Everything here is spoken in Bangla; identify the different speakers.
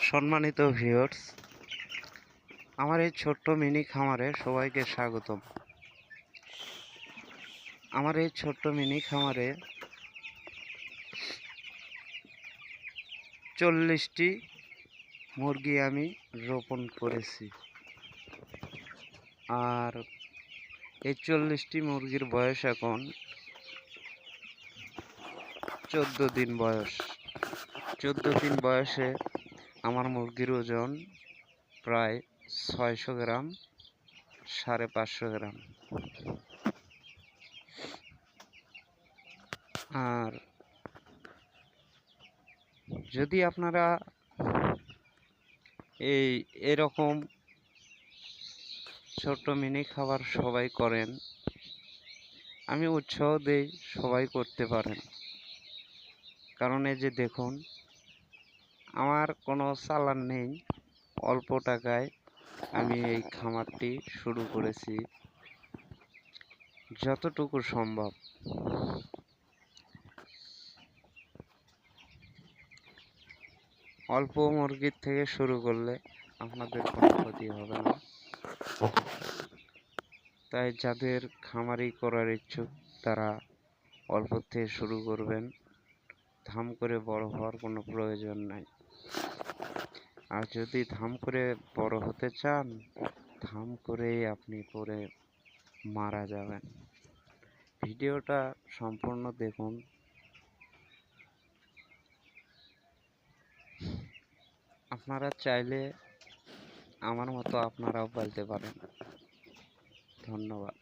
Speaker 1: সম্মানিত ভিউয়ার্স, আমার এই ছোট্ট মিনি খামারে সবাইকে স্বাগতম। আমার এই ছোট্ট মিনি খামারে 40টি মুরগি আমি রোপণ করেছি। আর এই 40টি মুরগির বয়স এখন 14 দিন বয়স। 14 দিন বয়সে আমার মুরগির ওজন প্রায় 600 গ্রাম, 550 গ্রাম। আর যদি আপনারা এরকম ছোট্ট মিনি খাবার সবাই করেন, আমি উৎসাহ দেই সবাই করতে পারেন। কারণ এই যে দেখুন, আমার কোনো চালান নেই, অল্প টাকায় আমি এই খামারটি শুরু করেছি। যতটুকু সম্ভব অল্প মুরগির থেকে শুরু করলে আপনাদের কোনো ক্ষতি হবে না। তাই যাদের খামারি করার ইচ্ছুক তারা অল্প থেকে শুরু করবেন। ধাম করে বড় হওয়ার কোনো প্রয়োজন নাই। আর যদি ধাম করে বড় হতে চান, ধাম করেই আপনি পরে মারা যাবেন। ভিডিওটা সম্পূর্ণ দেখুন। আপনারা চাইলে আমার মতো আপনারাও পালতে পারেন। ধন্যবাদ।